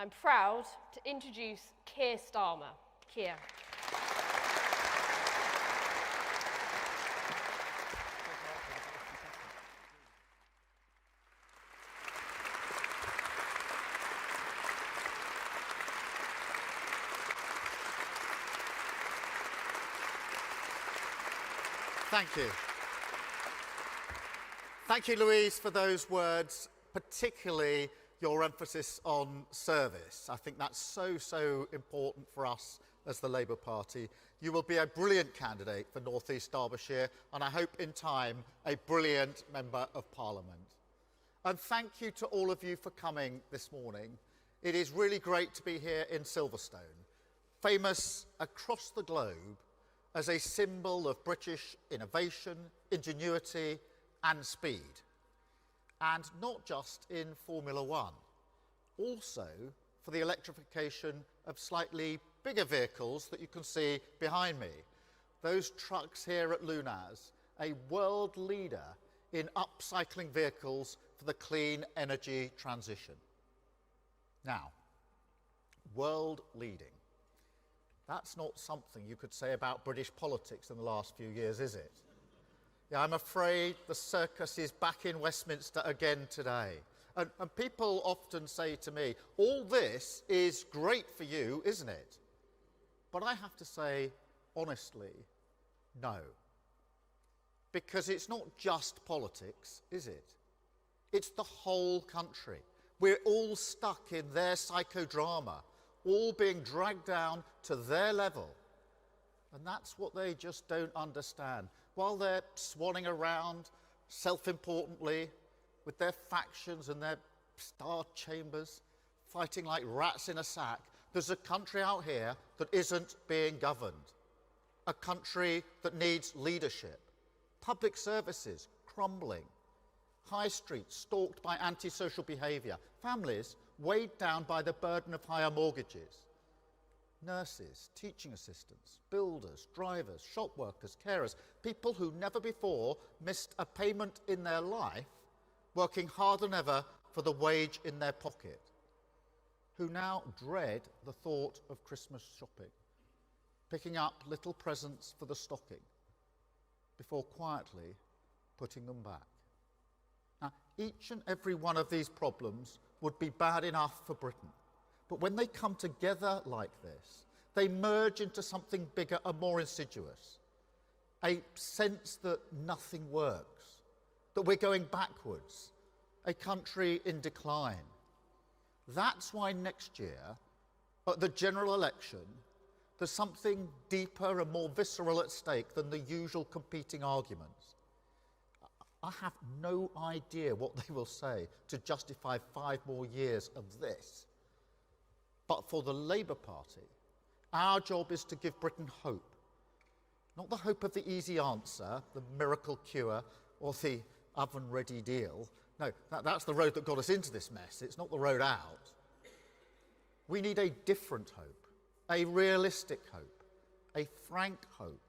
I'm proud to introduce Keir Starmer. Keir. Thank you. Thank you, Louise, for those words, particularly your emphasis on service. I think that's so important for us as the Labour Party. You will be a brilliant candidate for North East Derbyshire, and I hope in time a brilliant Member of Parliament. And thank you to all of you for coming this morning. It is really great to be here in Silverstone, famous across the globe as a symbol of British innovation, ingenuity and speed. And not just in Formula One, also for the electrification of slightly bigger vehicles that you can see behind me. Those trucks here at Lunaz, a world leader in upcycling vehicles for the clean energy transition. Now, world leading. That's not something you could say about British politics in the last few years, is it? Yeah, I'm afraid the circus is back in Westminster again today. And people often say to me, all this is great for you, isn't it? But I have to say, honestly, no. Because it's not just politics, is it? It's the whole country. We're all stuck in their psychodrama, all being dragged down to their level. And that's what they just don't understand. While they're swanning around self-importantly with their factions and their star chambers, fighting like rats in a sack, there's a country out here that isn't being governed. A country that needs leadership. Public services crumbling. High streets stalked by antisocial behaviour. Families weighed down by the burden of higher mortgages. Nurses, teaching assistants, builders, drivers, shop workers, carers, people who never before missed a payment in their life, working harder than ever for the wage in their pocket, who now dread the thought of Christmas shopping, picking up little presents for the stocking, before quietly putting them back. Now, each and every one of these problems would be bad enough for Britain. But when they come together like this, they merge into something bigger and more insidious. A sense that nothing works, that we're going backwards, a country in decline. That's why next year, at the general election, there's something deeper and more visceral at stake than the usual competing arguments. I have no idea what they will say to justify 5 more years of this. But for the Labour Party, our job is to give Britain hope. Not the hope of the easy answer, the miracle cure, or the oven-ready deal. No, that's the road that got us into this mess. It's not the road out. We need a different hope, a realistic hope, a frank hope,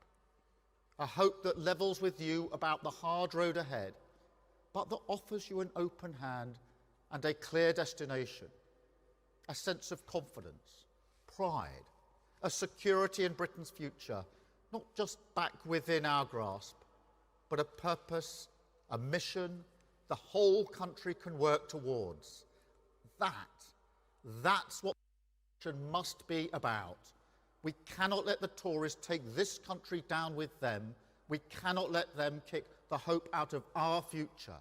a hope that levels with you about the hard road ahead, but that offers you an open hand and a clear destination. A sense of confidence, pride, a security in Britain's future, not just back within our grasp, but a purpose, a mission the whole country can work towards. That's what the election must be about. We cannot let the Tories take this country down with them. We cannot let them kick the hope out of our future.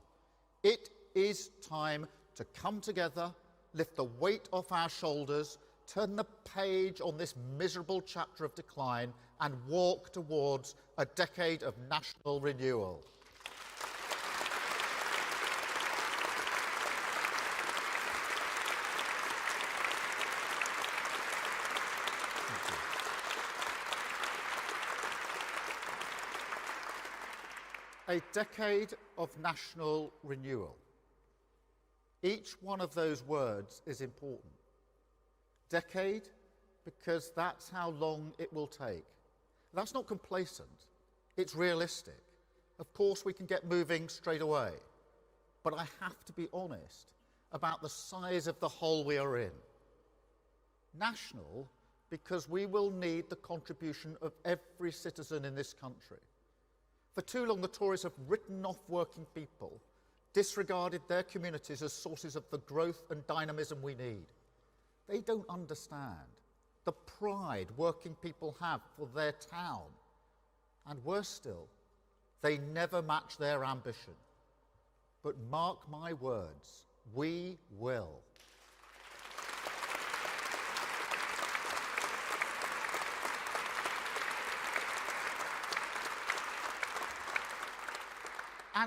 It is time to come together, lift the weight off our shoulders, turn the page on this miserable chapter of decline and walk towards a decade of national renewal. A decade of national renewal. Each one of those words is important. Decade, because that's how long it will take. That's not complacent, it's realistic. Of course we can get moving straight away, but I have to be honest about the size of the hole we are in. National, because we will need the contribution of every citizen in this country. For too long, the Tories have written off working people, disregarded their communities as sources of the growth and dynamism we need. They don't understand the pride working people have for their town. And worse still, they never match their ambition. But mark my words, we will.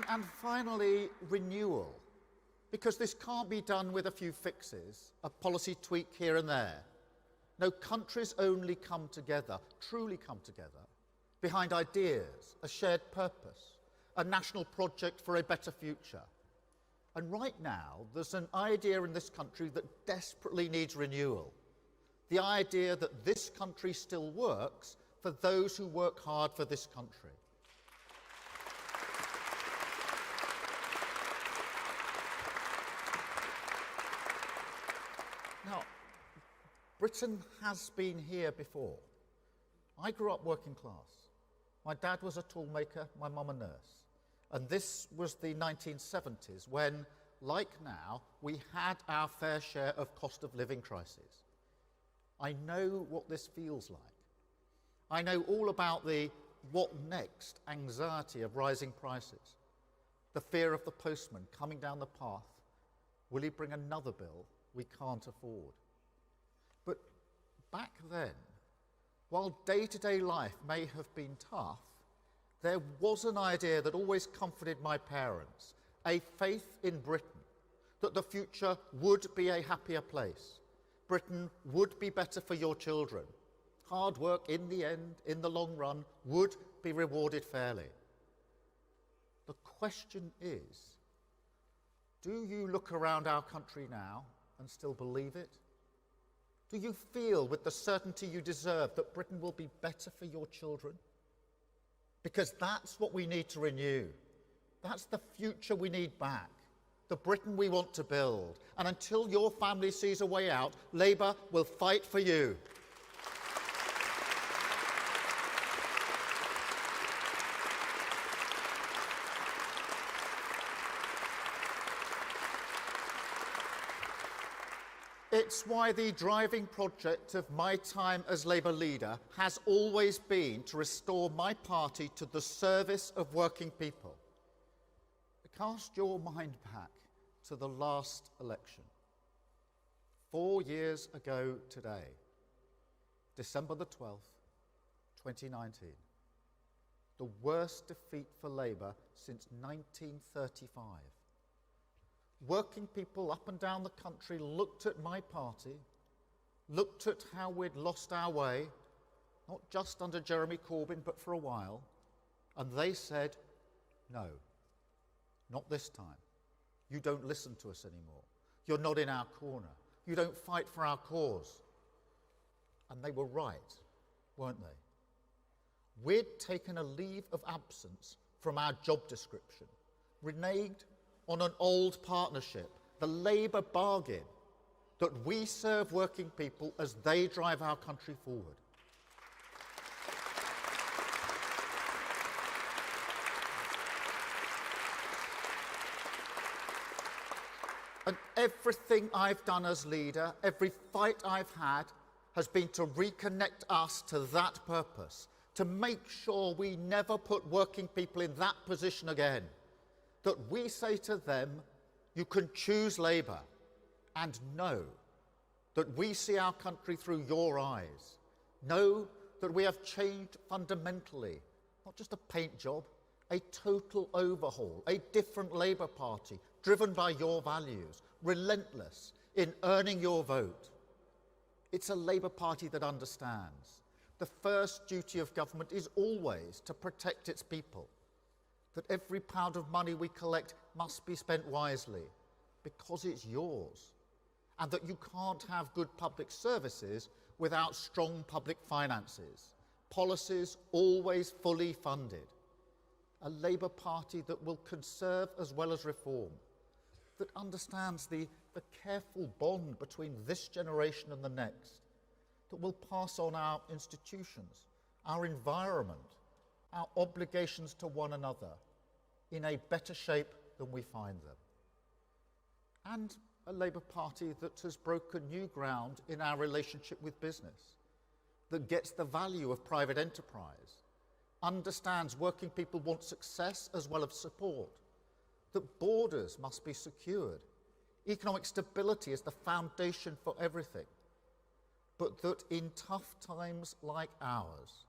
And finally, renewal. Because this can't be done with a few fixes, a policy tweak here and there. No, countries only come together, truly come together, behind ideas, a shared purpose, a national project for a better future. And right now, there's an idea in this country that desperately needs renewal. The idea that this country still works for those who work hard for this country. Now, Britain has been here before. I grew up working class. My dad was a toolmaker, my mum a nurse. And this was the 1970s when, like now, we had our fair share of cost of living crises. I know what this feels like. I know all about the what next anxiety of rising prices, the fear of the postman coming down the path. Will he bring another bill we can't afford? But back then, while day-to-day life may have been tough, there was an idea that always comforted my parents, a faith in Britain, that the future would be a happier place. Britain would be better for your children. Hard work in the end, in the long run, would be rewarded fairly. The question is, do you look around our country now and still believe it? Do you feel with the certainty you deserve that Britain will be better for your children? Because that's what we need to renew. That's the future we need back, the Britain we want to build. And until your family sees a way out, Labour will fight for you. It's why the driving project of my time as Labour leader has always been to restore my party to the service of working people. Cast your mind back to the last election. 4 years ago today, December the 12th, 2019. The worst defeat for Labour since 1935. Working people up and down the country looked at my party, looked at how we'd lost our way, not just under Jeremy Corbyn, but for a while, and they said, no, not this time. You don't listen to us anymore. You're not in our corner. You don't fight for our cause. And they were right, weren't they? We'd taken a leave of absence from our job description, reneged on an old partnership, the Labour bargain, that we serve working people as they drive our country forward. And everything I've done as leader, every fight I've had, has been to reconnect us to that purpose, to make sure we never put working people in that position again. That we say to them, you can choose Labour, and know that we see our country through your eyes. Know that we have changed fundamentally, not just a paint job, a total overhaul, a different Labour Party, driven by your values, relentless in earning your vote. It's a Labour Party that understands. The first duty of government is always to protect its people. That every pound of money we collect must be spent wisely, because it's yours. And that you can't have good public services without strong public finances. Policies always fully funded. A Labour Party that will conserve as well as reform. That understands the careful bond between this generation and the next. that will pass on our institutions, our environment, our obligations to one another in a better shape than we find them. And a Labour Party that has broken new ground in our relationship with business, that gets the value of private enterprise, understands working people want success as well as support, that borders must be secured, economic stability is the foundation for everything, but that in tough times like ours,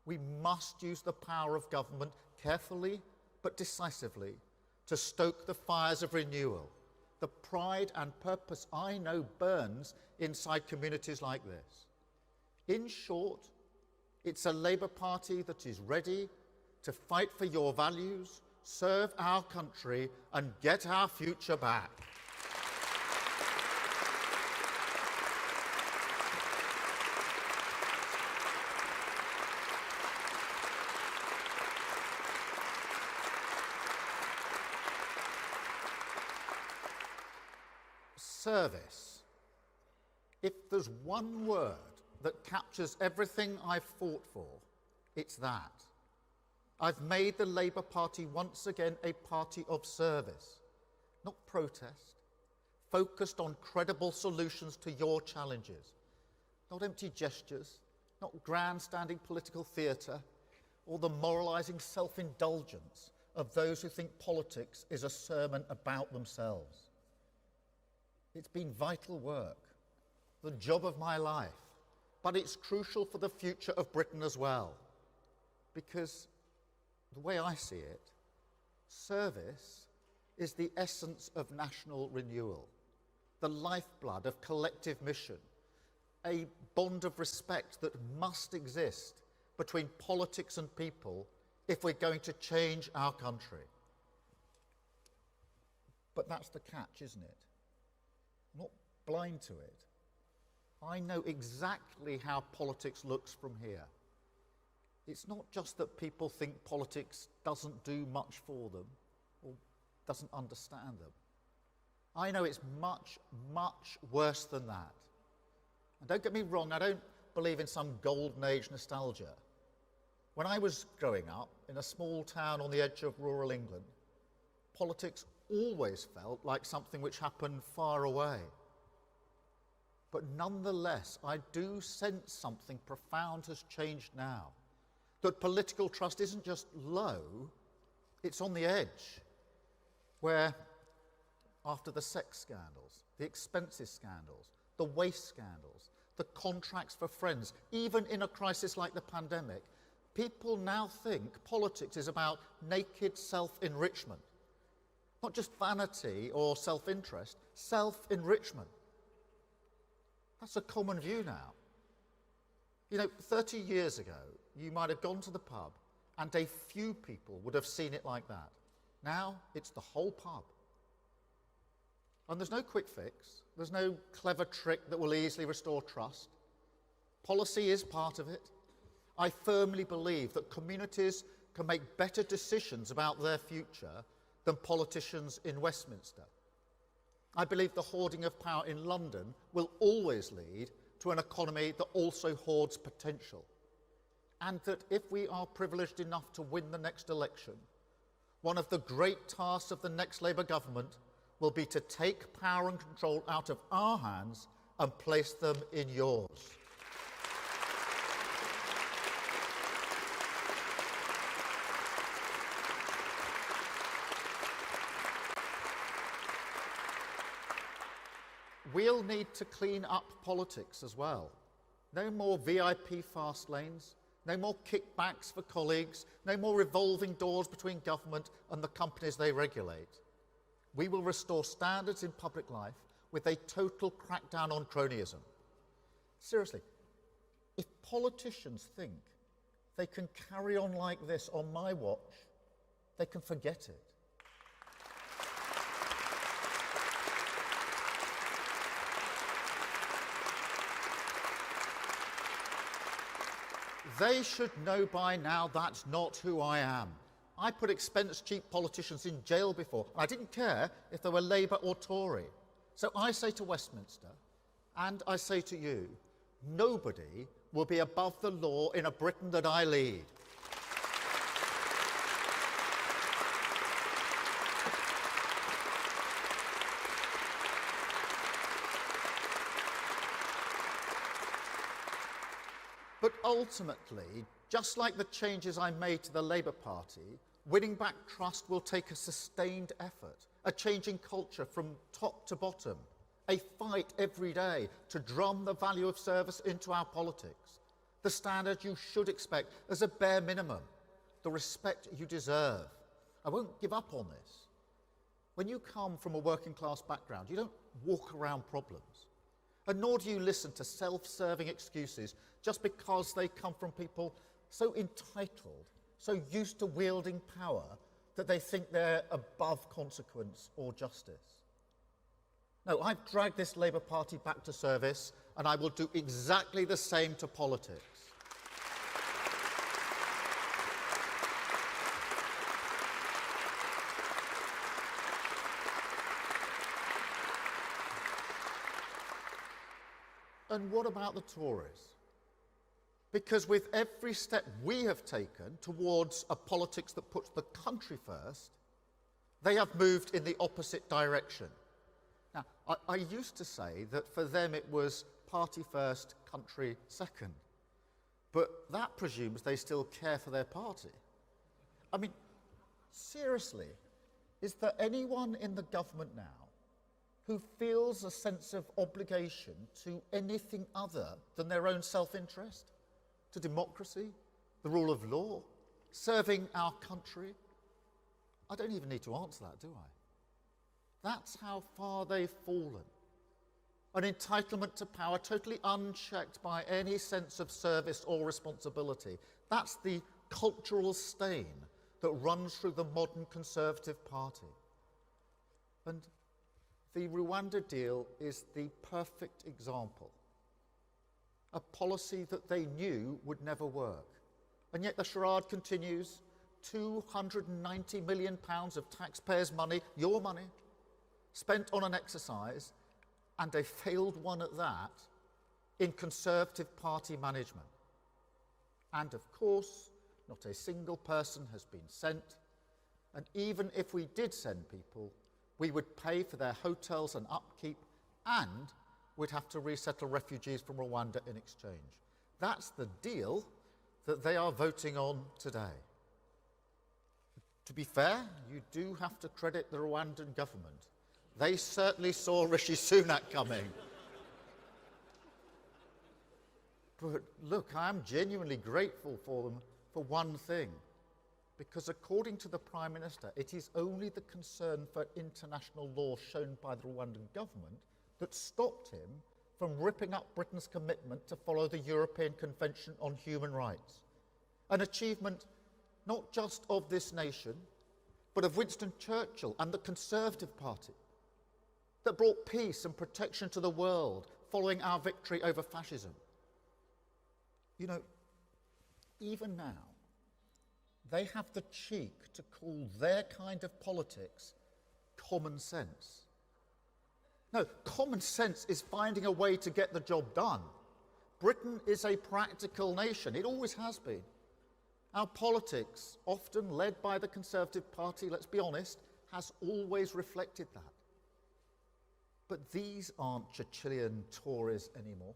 we must use the power of government carefully but decisively to stoke the fires of renewal, the pride and purpose I know burns inside communities like this. In short, it's a Labour Party that is ready to fight for your values, serve our country and get our future back. Service. If there's one word that captures everything I've fought for, it's that. I've made the Labour Party once again a party of service, not protest, focused on credible solutions to your challenges, not empty gestures, not grandstanding political theatre, or the moralising self-indulgence of those who think politics is a sermon about themselves. It's been vital work, the job of my life, but it's crucial for the future of Britain as well, because the way I see it, service is the essence of national renewal, the lifeblood of collective mission, a bond of respect that must exist between politics and people if we're going to change our country. But that's the catch, isn't it? I'm not blind to it. I know exactly how politics looks from here. It's not just that people think politics doesn't do much for them or doesn't understand them. I know it's much, much worse than that. And don't get me wrong, I don't believe in some golden age nostalgia. When I was growing up in a small town on the edge of rural England, politics always felt like something which happened far away. But nonetheless, I do sense something profound has changed now. That political trust isn't just low, it's on the edge, where after the sex scandals, the expenses scandals, the waste scandals, the contracts for friends, even in a crisis like the pandemic, people now think politics is about naked self-enrichment. Not just vanity or self-interest, self-enrichment. That's a common view now. You know, 30 years ago, you might have gone to the pub and a few people would have seen it like that. Now, it's the whole pub. And there's no quick fix. There's no clever trick that will easily restore trust. Policy is part of it. I firmly believe that communities can make better decisions about their future than politicians in Westminster. I believe the hoarding of power in London will always lead to an economy that also hoards potential. And that if we are privileged enough to win the next election, one of the great tasks of the next Labour government will be to take power and control out of our hands and place them in yours. We'll need to clean up politics as well. No more VIP fast lanes, no more kickbacks for colleagues, no more revolving doors between government and the companies they regulate. We will restore standards in public life with a total crackdown on cronyism. Seriously, if politicians think they can carry on like this on my watch, they can forget it. They should know by now that's not who I am. I put expense-cheap politicians in jail before. I didn't care if they were Labour or Tory. So I say to Westminster, and I say to you, nobody will be above the law in a Britain that I lead. But ultimately, just like the changes I made to the Labour Party, winning back trust will take a sustained effort, a changing culture from top to bottom, a fight every day to drum the value of service into our politics, the standard you should expect as a bare minimum, the respect you deserve. I won't give up on this. When you come from a working class background, you don't walk around problems. And nor do you listen to self-serving excuses just because they come from people so entitled, so used to wielding power that they think they're above consequence or justice. No, I've dragged this Labour Party back to service, and I will do exactly the same to politics. And what about the Tories? Because with every step we have taken towards a politics that puts the country first, they have moved in the opposite direction. Now, I used to say that for them it was party first, country second. But that presumes they still care for their party. I mean, seriously, is there anyone in the government now who feels a sense of obligation to anything other than their own self-interest, to democracy, the rule of law, serving our country? I don't even need to answer that, do I? That's how far they've fallen. An entitlement to power totally unchecked by any sense of service or responsibility. That's the cultural stain that runs through the modern Conservative Party. And the Rwanda deal is the perfect example. A policy that they knew would never work. And yet the charade continues. £290 million of taxpayers' money, your money, spent on an exercise, and a failed one at that, in Conservative Party management. And of course, not a single person has been sent. And even if we did send people, we would pay for their hotels and upkeep, and we'd have to resettle refugees from Rwanda in exchange. That's the deal that they are voting on today. To be fair, you do have to credit the Rwandan government. They certainly saw Rishi Sunak coming. But look, I am genuinely grateful for them for one thing. Because according to the Prime Minister, it is only the concern for international law shown by the Rwandan government that stopped him from ripping up Britain's commitment to follow the European Convention on Human Rights. An achievement not just of this nation, but of Winston Churchill and the Conservative Party, that brought peace and protection to the world following our victory over fascism. You know, even now, they have the cheek to call their kind of politics common sense. No, common sense is finding a way to get the job done. Britain is a practical nation. It always has been. Our politics, often led by the Conservative Party, let's be honest, has always reflected that. But these aren't Churchillian Tories anymore.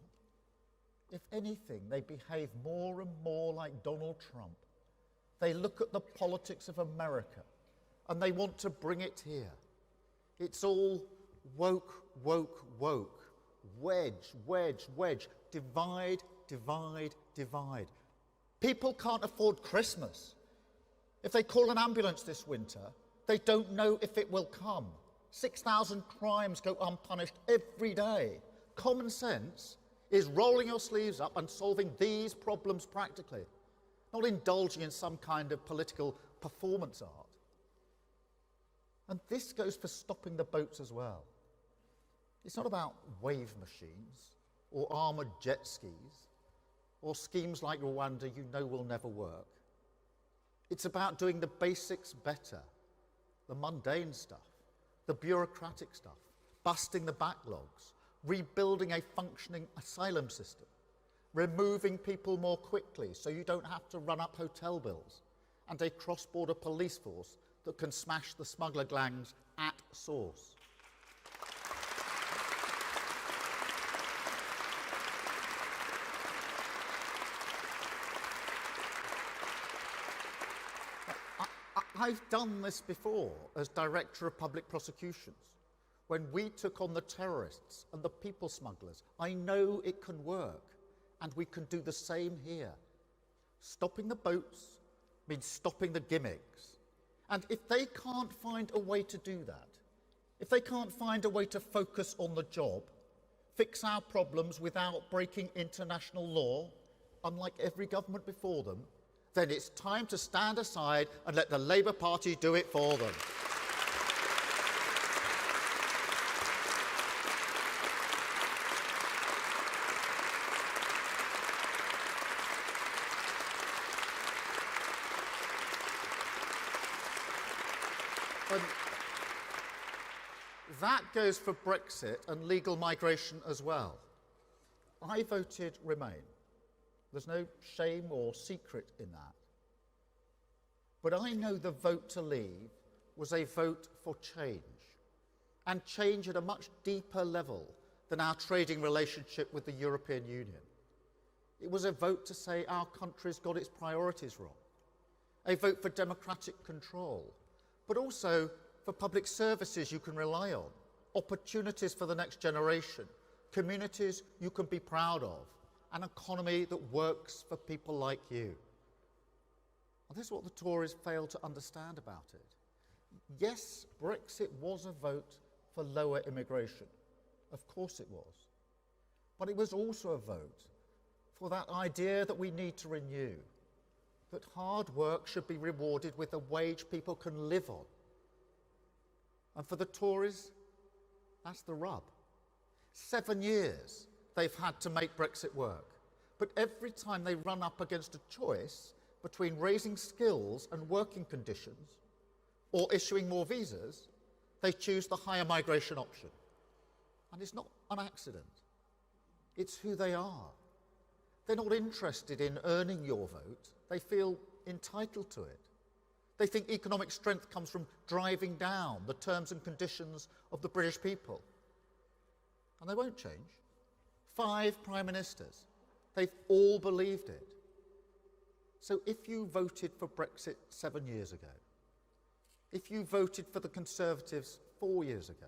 If anything, they behave more and more like Donald Trump. They look at the politics of America and they want to bring it here. It's all woke, woke, woke. Wedge, wedge, wedge. Divide, divide, divide. People can't afford Christmas. If they call an ambulance this winter, they don't know if it will come. 6,000 crimes go unpunished every day. Common sense is rolling your sleeves up and solving these problems practically, not indulging in some kind of political performance art. And this goes for stopping the boats as well. It's not about wave machines or armoured jet skis or schemes like Rwanda you know will never work. It's about doing the basics better, the mundane stuff, the bureaucratic stuff, busting the backlogs, rebuilding a functioning asylum system, removing people more quickly so you don't have to run up hotel bills, and a cross-border police force that can smash the smuggler gangs at source. I've done this before as Director of Public Prosecutions. When we took on the terrorists and the people smugglers, I know it can work, and we can do the same here. Stopping the boats means stopping the gimmicks. And if they can't find a way to do that, if they can't find a way to focus on the job, fix our problems without breaking international law, unlike every government before them, then it's time to stand aside and let the Labour Party do it for them. And that goes for Brexit and legal migration as well. I voted Remain. There's no shame or secret in that. But I know the vote to leave was a vote for change, and change at a much deeper level than our trading relationship with the European Union. It was a vote to say our country's got its priorities wrong, a vote for democratic control, but also for public services you can rely on, opportunities for the next generation, communities you can be proud of, an economy that works for people like you. And this is what the Tories fail to understand about it. Yes, Brexit was a vote for lower immigration. Of course it was. But it was also a vote for that idea that we need to renew, that hard work should be rewarded with a wage people can live on. And for the Tories, that's the rub. 7 years they've had to make Brexit work. But every time they run up against a choice between raising skills and working conditions or issuing more visas, they choose the higher migration option. And it's not an accident. It's who they are. They're not interested in earning your vote. They feel entitled to it. They think economic strength comes from driving down the terms and conditions of the British people. And they won't change. 5 prime ministers. They've all believed it. So if you voted for Brexit 7 years ago, if you voted for the Conservatives 4 years ago,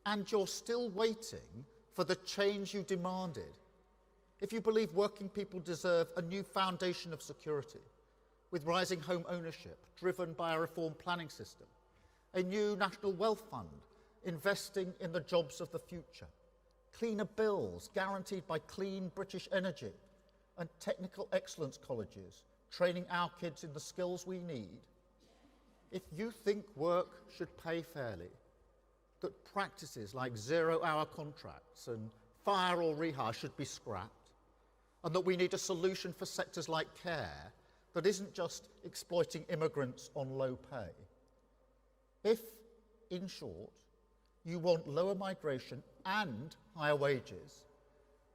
and you're still waiting for the change you demanded, if you believe working people deserve a new foundation of security, with rising home ownership driven by a reformed planning system, a new national wealth fund investing in the jobs of the future, cleaner bills guaranteed by clean British energy, and technical excellence colleges training our kids in the skills we need, if you think work should pay fairly, that practices like zero-hour contracts and fire or rehire should be scrapped, and that we need a solution for sectors like care that isn't just exploiting immigrants on low pay. If, in short, you want lower migration and higher wages,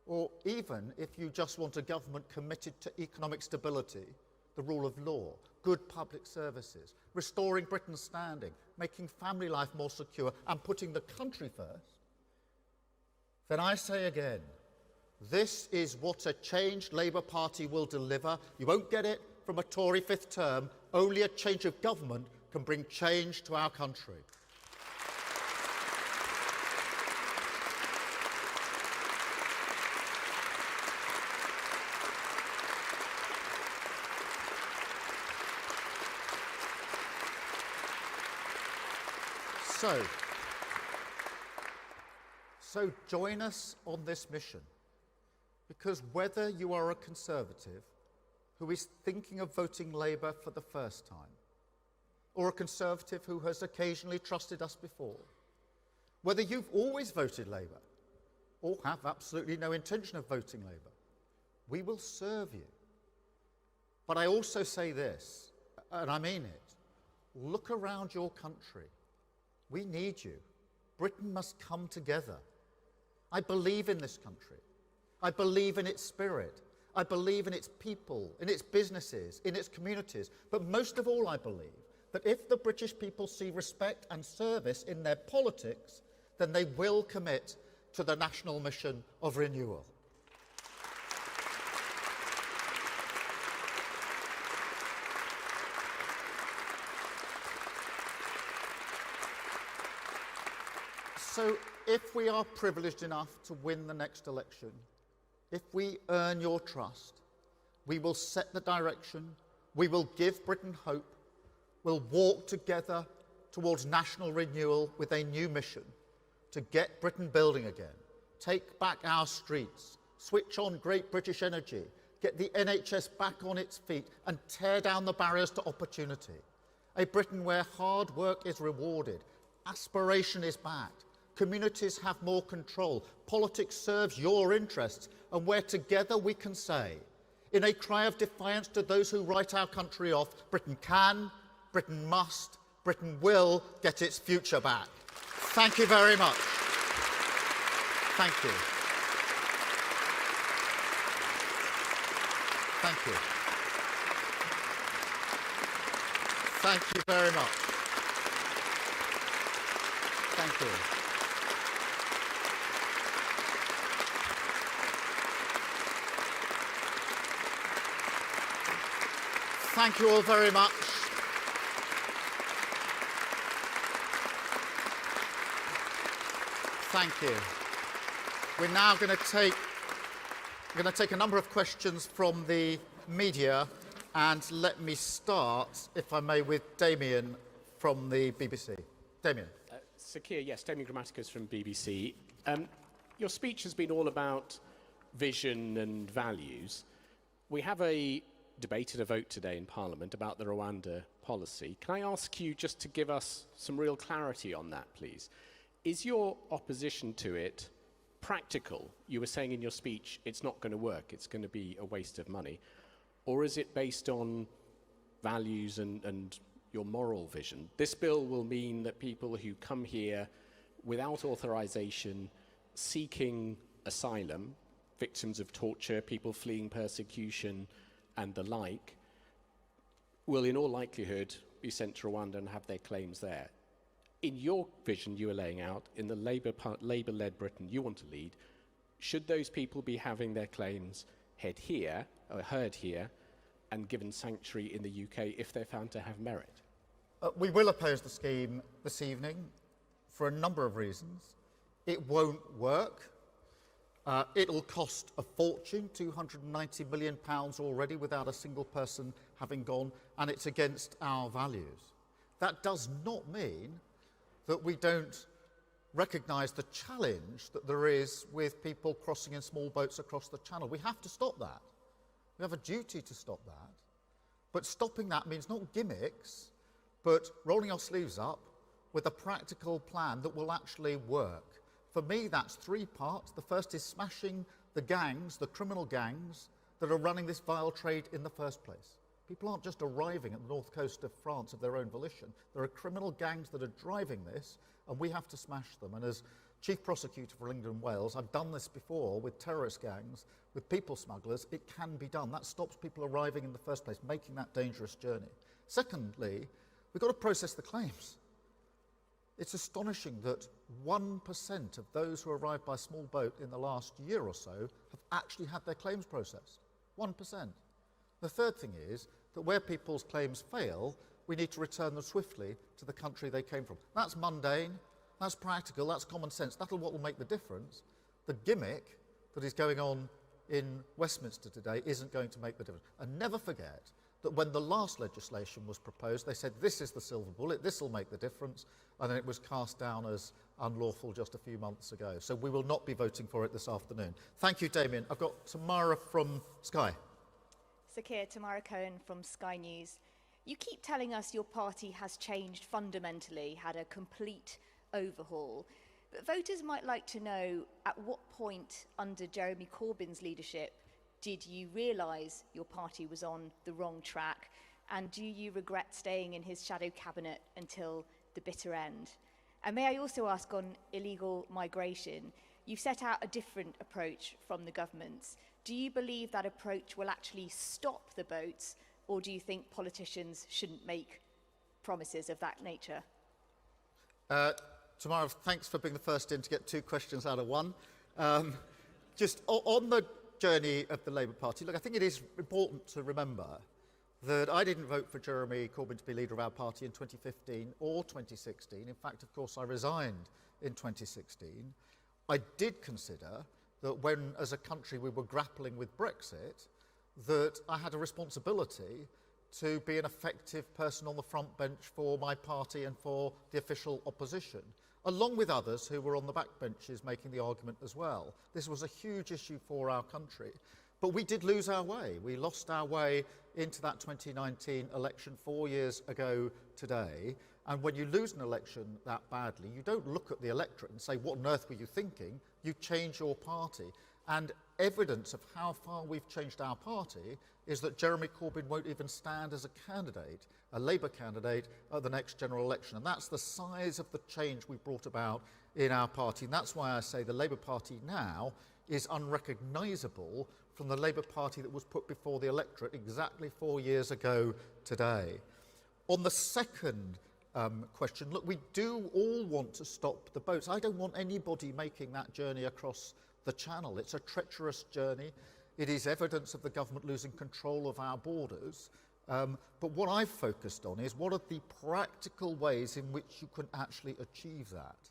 or even if you just want a government committed to economic stability, the rule of law, good public services, restoring Britain's standing, making family life more secure, and putting the country first, then I say again, this is what a changed Labour Party will deliver. You won't get it from a Tory 5th term. Only a change of government can bring change to our country. So join us on this mission, because whether you are a Conservative who is thinking of voting Labour for the first time, or a Conservative who has occasionally trusted us before, whether you've always voted Labour or have absolutely no intention of voting Labour, we will serve you. But I also say this, and I mean it, look around your country. We need you. Britain must come together. I believe in this country. I believe in its spirit. I believe in its people, in its businesses, in its communities. But most of all, I believe that if the British people see respect and service in their politics, then they will commit to the national mission of renewal. So if we are privileged enough to win the next election, if we earn your trust, we will set the direction, we will give Britain hope, we'll walk together towards national renewal with a new mission to get Britain building again, take back our streets, switch on great British energy, get the NHS back on its feet and tear down the barriers to opportunity. A Britain where hard work is rewarded, aspiration is backed, communities have more control, politics serves your interests, and where together we can say, in a cry of defiance to those who write our country off, Britain can, Britain must, Britain will get its future back. Thank you very much. Thank you. Thank you. Thank you very much. Thank you. Thank you all very much. Thank you. We're now going to take a number of questions from the media, and let me start, if I may, with Damien from the BBC. Damien. Sir Keir, yes, Damien Grammaticus from BBC. Your speech has been all about vision and values. We have a debate and a vote today in Parliament about the Rwanda policy. Can I ask you just to give us some real clarity on that, please? Is your opposition to it practical? You were saying in your speech it's not going to work, it's going to be a waste of money. Or is it based on values and your moral vision? This bill will mean that people who come here without authorization, seeking asylum, victims of torture, people fleeing persecution and the like, will in all likelihood be sent to Rwanda and have their claims there. In your vision you are laying out, in the Labour-led Britain you want to lead, should those people be having their claims heard here and given sanctuary in the UK if they're found to have merit? We will oppose the scheme this evening for a number of reasons. It won't work. It'll cost a fortune, £290 million already without a single person having gone, and it's against our values. That does not mean that we don't recognise the challenge that there is with people crossing in small boats across the channel. We have to stop that. We have a duty to stop that. But stopping that means not gimmicks, but rolling our sleeves up with a practical plan that will actually work. For me, that's three parts. The first is smashing the gangs, the criminal gangs, that are running this vile trade in the first place. People aren't just arriving at the north coast of France of their own volition. There are criminal gangs that are driving this, and we have to smash them. And as Chief Prosecutor for England and Wales, I've done this before with terrorist gangs, with people smugglers. It can be done. That stops people arriving in the first place, making that dangerous journey. Secondly, we've got to process the claims. It's astonishing that 1% of those who arrived by small boat in the last year or so have actually had their claims processed. 1%. The third thing is that where people's claims fail, we need to return them swiftly to the country they came from. That's mundane, that's practical, that's common sense. That's what will make the difference. The gimmick that is going on in Westminster today isn't going to make the difference. And never forget that when the last legislation was proposed, they said this is the silver bullet, this will make the difference, and then it was cast down as unlawful just a few months ago. So we will not be voting for it this afternoon. Thank you, Damien. I've got Tamara from Sky. Sir Keir, Tamara Cohen from Sky News. You keep telling us your party has changed fundamentally, had a complete overhaul. But voters might like to know at what point under Jeremy Corbyn's leadership did you realise your party was on the wrong track? And do you regret staying in his shadow cabinet until the bitter end? And may I also ask on illegal migration, you've set out a different approach from the government's Do you believe that approach will actually stop the boats, or do you think politicians shouldn't make promises of that nature? Tamara, thanks for being the first in to get 2 questions out of 1. Just on the journey of the Labour Party, look, I think it is important to remember that I didn't vote for Jeremy Corbyn to be leader of our party in 2015 or 2016. In fact, of course, I resigned in 2016. I did consider that when, as a country, we were grappling with Brexit, that I had a responsibility to be an effective person on the front bench for my party and for the official opposition, along with others who were on the back benches making the argument as well. This was a huge issue for our country. But we did lose our way. We lost our way into that 2019 election 4 years ago today. And when you lose an election that badly, you don't look at the electorate and say, what on earth were you thinking? You change your party. And evidence of how far we've changed our party is that Jeremy Corbyn won't even stand as a candidate, a Labour candidate, at the next general election. And that's the size of the change we brought about in our party. And that's why I say the Labour Party now is unrecognisable from the Labour Party that was put before the electorate exactly 4 years ago today. On the second question, look, we do all want to stop the boats. I don't want anybody making that journey across the Channel. It's a treacherous journey. It is evidence of the government losing control of our borders. But what I've focused on is what are the practical ways in which you can actually achieve that.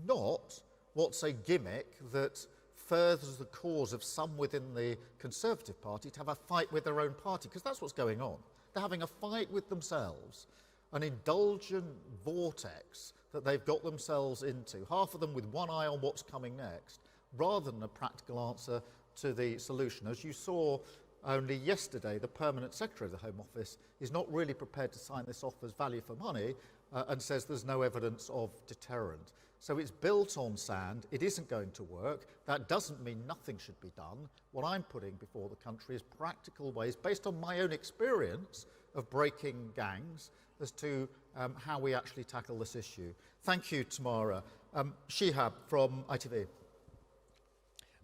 Not what's a gimmick that furthers the cause of some within the Conservative Party to have a fight with their own party, because that's what's going on. They're having a fight with themselves, an indulgent vortex that they've got themselves into, half of them with one eye on what's coming next, rather than a practical answer to the solution. As you saw only yesterday, the Permanent Secretary of the Home Office is not really prepared to sign this off as value for money and says there's no evidence of deterrent. So it's built on sand. It isn't going to work. That doesn't mean nothing should be done. What I'm putting before the country is practical ways, based on my own experience of breaking gangs, as to how we actually tackle this issue. Thank you, Tamara. Shihab from ITV.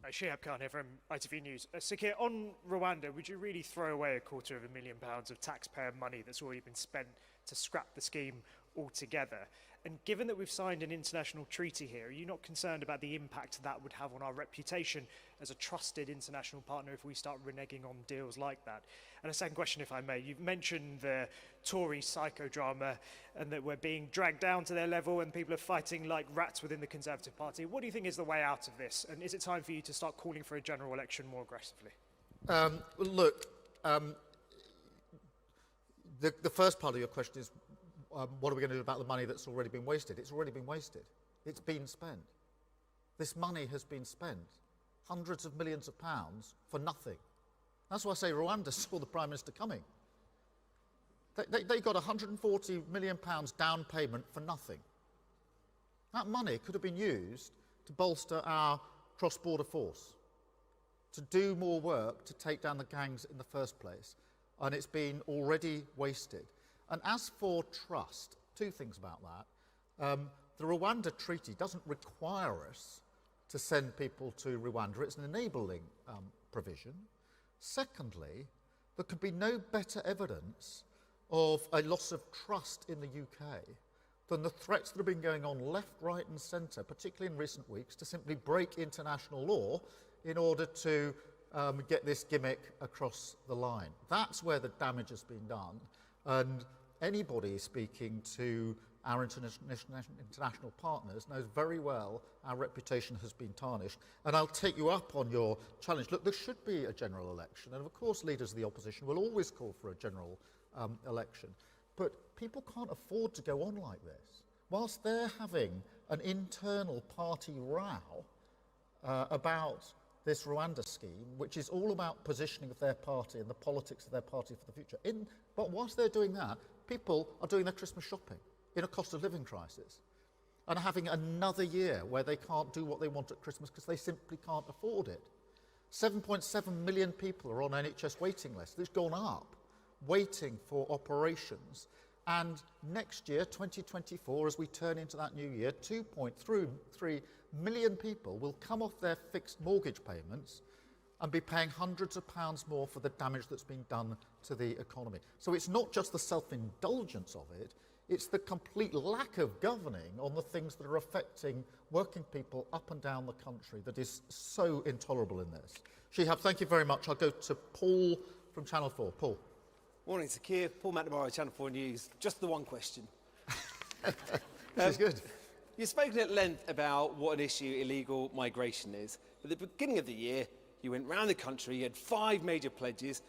Shihab Khan here from ITV News. So Keir, on Rwanda, would you really throw away £250,000 of taxpayer money that's already been spent to scrap the scheme altogether? And given that we've signed an international treaty here, are you not concerned about the impact that would have on our reputation as a trusted international partner if we start reneging on deals like that? And a second question, if I may. You've mentioned the Tory psychodrama and that we're being dragged down to their level and people are fighting like rats within the Conservative Party. What do you think is the way out of this? And is it time for you to start calling for a general election more aggressively? The first part of your question is, what are we going to do about the money that's already been wasted? It's already been wasted. It's been spent. This money has been spent. Hundreds of millions of pounds for nothing. That's why I say Rwanda saw the Prime Minister coming. They got £140 million down payment for nothing. That money could have been used to bolster our cross-border force, to do more work to take down the gangs in the first place. And it's been already wasted. And as for trust, 2 things about that. The Rwanda Treaty doesn't require us to send people to Rwanda. It's an enabling provision. Secondly, there could be no better evidence of a loss of trust in the UK than the threats that have been going on left, right and centre, particularly in recent weeks, to simply break international law in order to get this gimmick across the line. That's where the damage has been done. And anybody speaking to our international partners knows very well our reputation has been tarnished. And I'll take you up on your challenge. Look, there should be a general election. And of course, leaders of the opposition will always call for a general election. But people can't afford to go on like this. Whilst they're having an internal party row about this Rwanda scheme, which is all about positioning of their party and the politics of their party for the future. But whilst they're doing that, people are doing their Christmas shopping in a cost of living crisis and having another year where they can't do what they want at Christmas because they simply can't afford it. 7.7 million people are on NHS waiting lists. It's gone up, waiting for operations. And next year, 2024, as we turn into that new year, 2.3 million people will come off their fixed mortgage payments and be paying hundreds of pounds more for the damage that's been done to the economy. So it's not just the self-indulgence of it, it's the complete lack of governing on the things that are affecting working people up and down the country that is so intolerable in this. Shihab, thank you very much. I'll go to Paul from Channel 4. Paul. Morning, Sir Keir. Paul McNamara, Channel 4 News. Just the one question. This is good. You've spoken at length about what an issue illegal migration is. At the beginning of the year, you went round the country, you had 5 major pledges.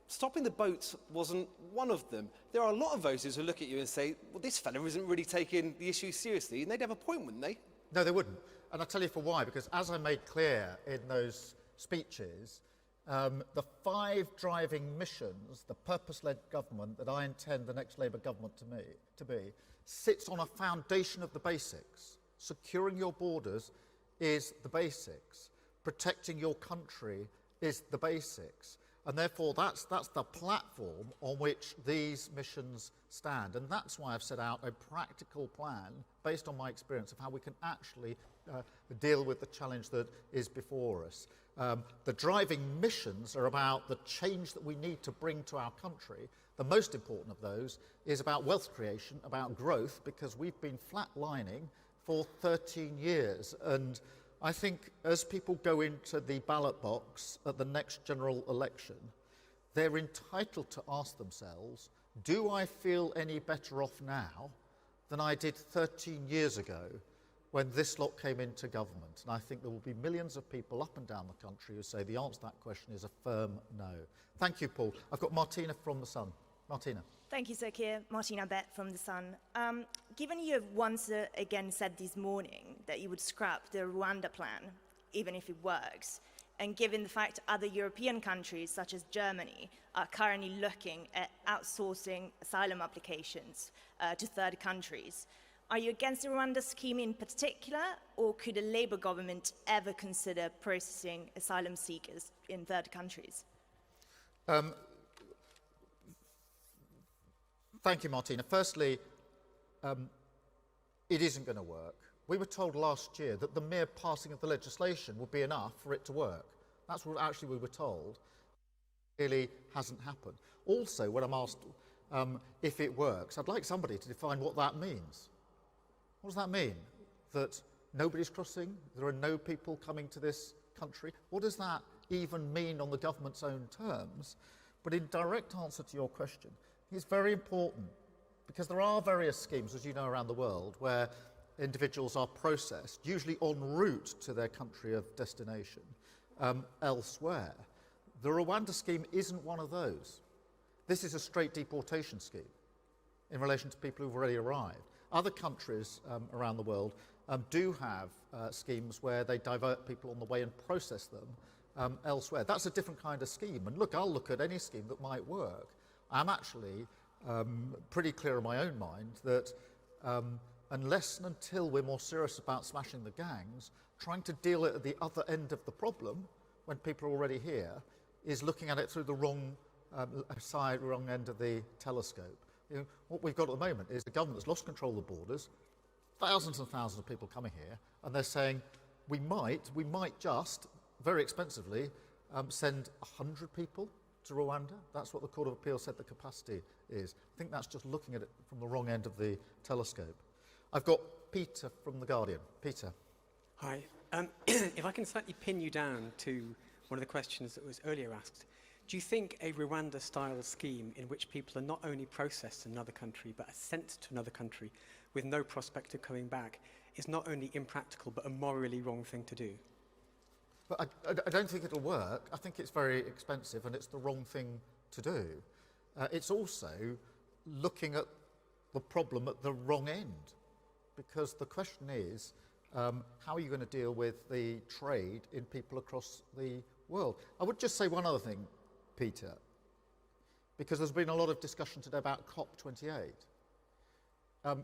Stopping the boats wasn't one of them. There are a lot of voters who look at you and say, well, this fella isn't really taking the issue seriously, and they'd have a point, wouldn't they? No, they wouldn't. And I'll tell you for why, because as I made clear in those speeches, the 5 driving missions, the purpose-led government that I intend the next Labour government to be, sits on a foundation of the basics. Securing your borders is the basics. Protecting your country is the basics. And therefore, that's the platform on which these missions stand. And that's why I've set out a practical plan based on my experience of how we can actually deal with the challenge that is before us. The driving missions are about the change that we need to bring to our country. The most important of those is about wealth creation, about growth, because we've been flatlining for 13 years. And I think as people go into the ballot box at the next general election, they're entitled to ask themselves, do I feel any better off now than I did 13 years ago when this lot came into government? And I think there will be millions of people up and down the country who say the answer to that question is a firm no. Thank you, Paul. I've got Martina from The Sun. Martina. Thank you, Sir Keir. Martina Bett from The Sun. Given you have once again said this morning that you would scrap the Rwanda plan, even if it works, and given the fact other European countries, such as Germany, are currently looking at outsourcing asylum applications to third countries, are you against the Rwanda scheme in particular, or could a Labour government ever consider processing asylum seekers in third countries? Thank you, Martina. Firstly, it isn't going to work. We were told last year that the mere passing of the legislation would be enough for it to work. That's what actually we were told. It really hasn't happened. Also, when I'm asked if it works, I'd like somebody to define what that means. What does that mean? That nobody's crossing? There are no people coming to this country? What does that even mean on the government's own terms? But in direct answer to your question, it's very important because there are various schemes, as you know, around the world where individuals are processed, usually en route to their country of destination, elsewhere. The Rwanda scheme isn't one of those. This is a straight deportation scheme in relation to people who've already arrived. Other countries around the world do have schemes where they divert people on the way and process them elsewhere. That's a different kind of scheme. And look, I'll look at any scheme that might work. I'm actually pretty clear in my own mind that unless and until we're more serious about smashing the gangs, trying to deal at the other end of the problem, when people are already here, is looking at it through the wrong wrong end of the telescope. You know, what we've got at the moment is the government that's lost control of the borders, thousands and thousands of people coming here, and they're saying we might just, very expensively, send 100 people to Rwanda. That's what the Court of Appeal said the capacity is. I think that's just looking at it from the wrong end of the telescope. I've got Peter from The Guardian. Peter. Hi. If I can slightly pin you down to one of the questions that was earlier asked, do you think a Rwanda-style scheme in which people are not only processed in another country but are sent to another country with no prospect of coming back is not only impractical but a morally wrong thing to do? But I don't think it'll work. I think it's very expensive and it's the wrong thing to do. It's also looking at the problem at the wrong end, because the question is, how are you going to deal with the trade in people across the world? I would just say one other thing, Peter, because there's been a lot of discussion today about COP28.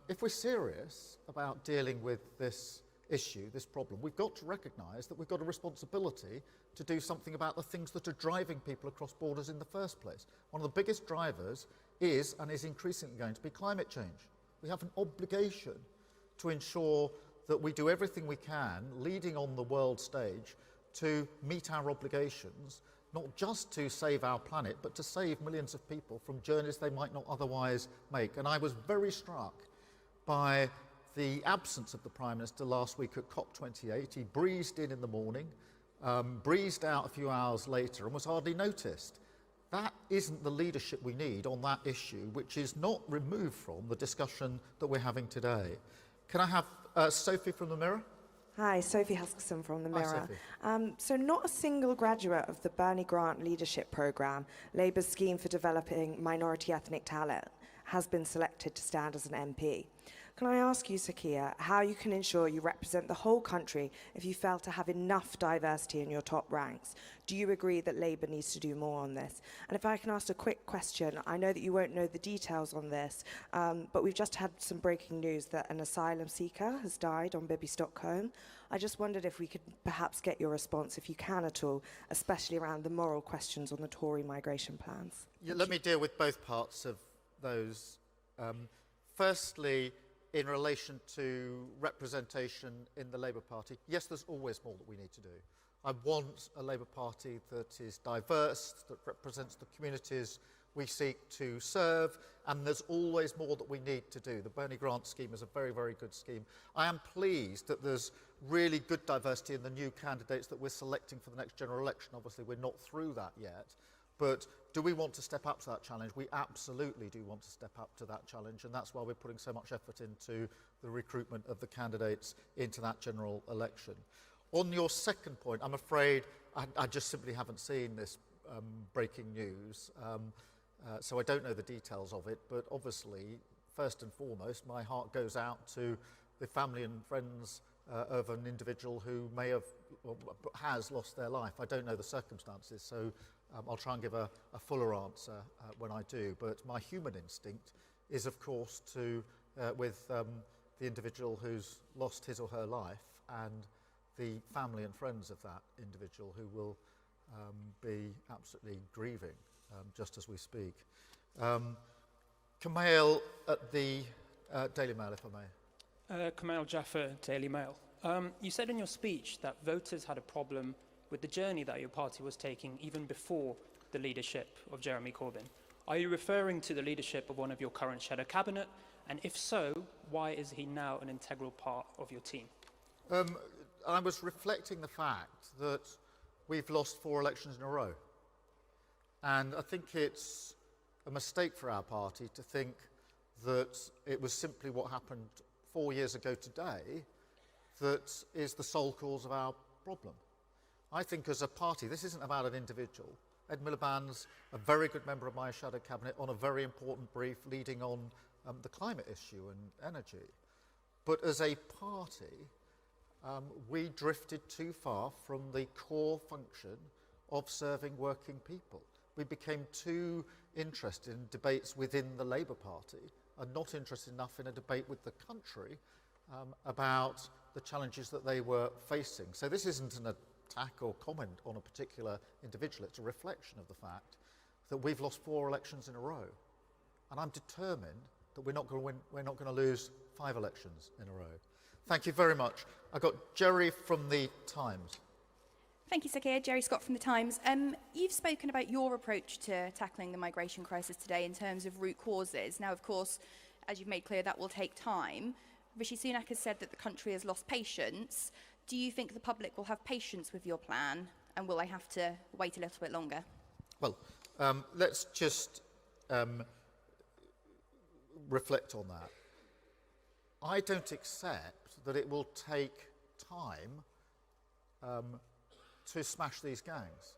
If we're serious about dealing with this issue, this problem, we've got to recognise that we've got a responsibility to do something about the things that are driving people across borders in the first place. One of the biggest drivers is, and is increasingly going to be, climate change. We have an obligation to ensure that we do everything we can, leading on the world stage, to meet our obligations, not just to save our planet, but to save millions of people from journeys they might not otherwise make. And I was very struck by the absence of the Prime Minister last week at COP28. He breezed in the morning, breezed out a few hours later, and was hardly noticed. That isn't the leadership we need on that issue, which is not removed from the discussion that we're having today. Can I have Sophie from the Mirror? Hi, Sophie Huskisson from the Hi, Mirror. Sophie. So not a single graduate of the Bernie Grant Leadership Programme, Labour's scheme for developing minority ethnic talent, has been selected to stand as an MP. Can I ask you, Sir Keir, how you can ensure you represent the whole country if you fail to have enough diversity in your top ranks? Do you agree that Labour needs to do more on this? And if I can ask a quick question, I know that you won't know the details on this, but we've just had some breaking news that an asylum seeker has died on Bibi Stockholm. I just wondered if we could perhaps get your response, if you can at all, especially around the moral questions on the Tory migration plans. Yeah, let me deal with both parts of those. Firstly, in relation to representation in the Labour Party, yes, there's always more that we need to do. I want a Labour Party that is diverse, that represents the communities we seek to serve, and there's always more that we need to do. The Bernie Grant scheme is a very, very good scheme. I am pleased that there's really good diversity in the new candidates that we're selecting for the next general election. Obviously, we're not through that yet. But do we want to step up to that challenge? We absolutely do want to step up to that challenge, and that's why we're putting so much effort into the recruitment of the candidates into that general election. On your second point, I'm afraid I just simply haven't seen this breaking news, so I don't know the details of it, but obviously, first and foremost, my heart goes out to the family and friends of an individual who may have or has lost their life. I don't know the circumstances, so I'll try and give a fuller answer when I do, but my human instinct is, of course, to, with the individual who's lost his or her life and the family and friends of that individual who will be absolutely grieving just as we speak. Kamal at the Daily Mail, if I may. Kamal Jaffer, Daily Mail. You said in your speech that voters had a problem with the journey that your party was taking even before the leadership of Jeremy Corbyn. Are you referring to the leadership of one of your current shadow cabinet? And if so, why is he now an integral part of your team? I was reflecting the fact that we've lost 4 elections in a row. And I think it's a mistake for our party to think that it was simply what happened 4 years ago today that is the sole cause of our problem. I think as a party, this isn't about an individual. Ed Miliband's a very good member of my shadow cabinet on a very important brief leading on the climate issue and energy. But as a party, we drifted too far from the core function of serving working people. We became too interested in debates within the Labour Party and not interested enough in a debate with the country about the challenges that they were facing. So this isn't an attack or comment on a particular individual, it's a reflection of the fact that we've lost 4 elections in a row. And I'm determined that we're not going to lose 5 elections in a row. Thank you very much. I got Jerry from the Times. Thank you, Sir Keir. Jerry Scott from the Times. You've spoken about your approach to tackling the migration crisis today in terms of root causes. Now, of course, as you've made clear, that will take time. Rishi Sunak has said that the country has lost patience. Do you think the public will have patience with your plan, and will they have to wait a little bit longer? Well, let's just reflect on that. I don't accept that it will take time to smash these gangs.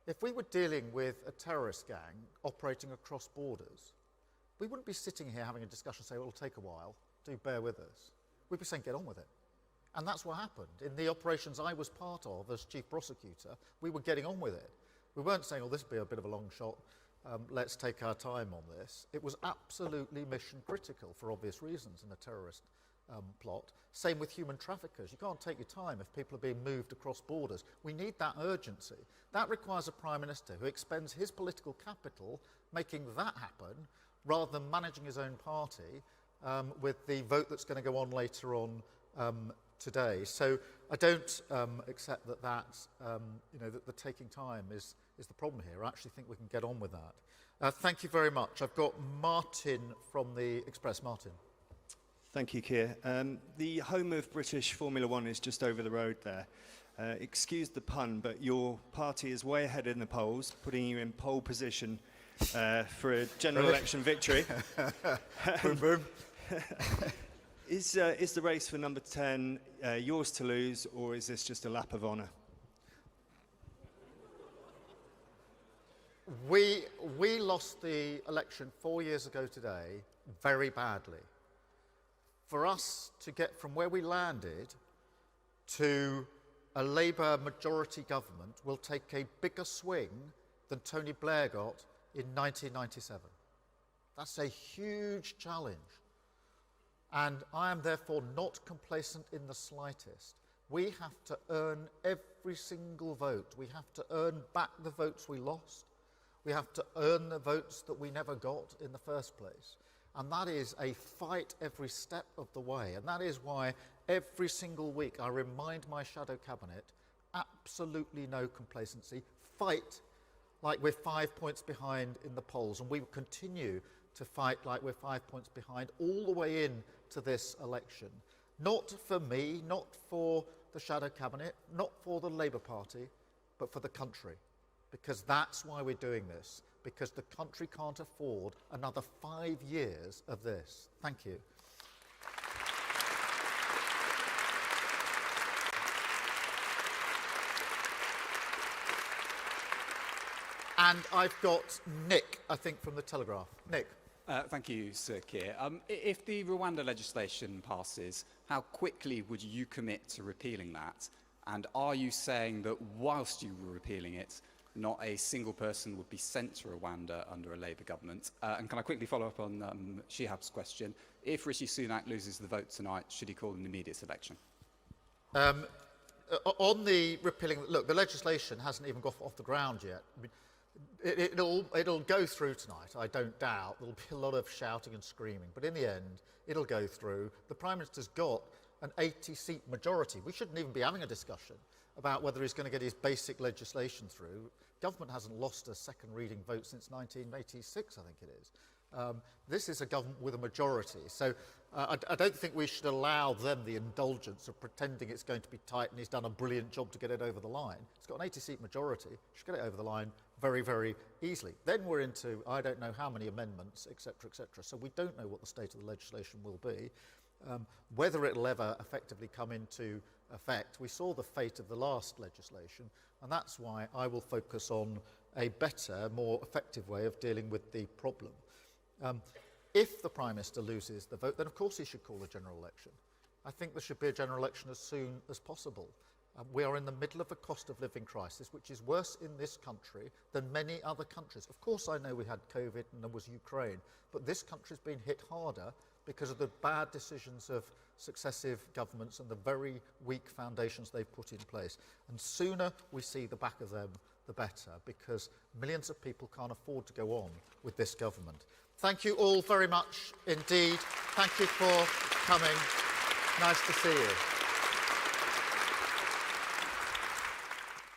If we were dealing with a terrorist gang operating across borders, we wouldn't be sitting here having a discussion saying, well, it'll take a while, do bear with us. We'd be saying, get on with it. And that's what happened. In the operations I was part of as chief prosecutor, we were getting on with it. We weren't saying, oh, this will be a bit of a long shot, let's take our time on this. It was absolutely mission critical for obvious reasons in a terrorist plot. Same with human traffickers. You can't take your time if people are being moved across borders. We need that urgency. That requires a Prime Minister who expends his political capital making that happen rather than managing his own party with the vote that's going to go on later on today. So I don't accept that the taking time is the problem here. I actually think we can get on with that. Thank you very much. I've got Martin from the Express. Martin. Thank you, Keir. The home of British Formula One is just over the road there. Excuse the pun, but your party is way ahead in the polls, putting you in pole position for a general election victory. Boom, boom. Is the race for number 10 yours to lose, or is this just a lap of honour? We lost the election 4 years ago today very badly. For us to get from where we landed to a Labour majority government will take a bigger swing than Tony Blair got in 1997. That's a huge challenge. And I am therefore not complacent in the slightest. We have to earn every single vote. We have to earn back the votes we lost. We have to earn the votes that we never got in the first place. And that is a fight every step of the way. And that is why every single week I remind my shadow cabinet, absolutely no complacency. Fight like we're 5 points behind in the polls. And we will continue to fight like we're 5 points behind all the way in to this election. Not for me, not for the shadow cabinet, not for the Labour Party, but for the country. Because that's why we're doing this. Because the country can't afford another 5 years of this. Thank you. And I've got Nick, I think, from the Telegraph. Nick. Thank you, Sir Keir. If the Rwanda legislation passes, how quickly would you commit to repealing that? And are you saying that whilst you were repealing it, not a single person would be sent to Rwanda under a Labour government? And can I quickly follow up on Shihab's question? If Rishi Sunak loses the vote tonight, should he call an immediate election? On the repealing, look, the legislation hasn't even got off the ground yet. I mean, it'll go through tonight, I don't doubt. There'll be a lot of shouting and screaming, but in the end, it'll go through. The Prime Minister's got an 80-seat majority. We shouldn't even be having a discussion about whether he's going to get his basic legislation through. Government hasn't lost a second reading vote since 1986, I think it is. This is a government with a majority, so I don't think we should allow them the indulgence of pretending it's going to be tight and he's done a brilliant job to get it over the line. It's got an 80-seat majority. Should get it over the line very, very easily. Then we're into, I don't know how many amendments, etc., etc. So we don't know what the state of the legislation will be. Whether it'll ever effectively come into effect, we saw the fate of the last legislation, and that's why I will focus on a better, more effective way of dealing with the problem. If the Prime Minister loses the vote, then of course he should call a general election. I think there should be a general election as soon as possible. We are in the middle of a cost of living crisis, which is worse in this country than many other countries. Of course I know we had COVID and there was Ukraine, but this country's been hit harder because of the bad decisions of successive governments and the very weak foundations they've put in place. And sooner we see the back of them, the better, because millions of people can't afford to go on with this government. Thank you all very much indeed. Thank you for coming. Nice to see you.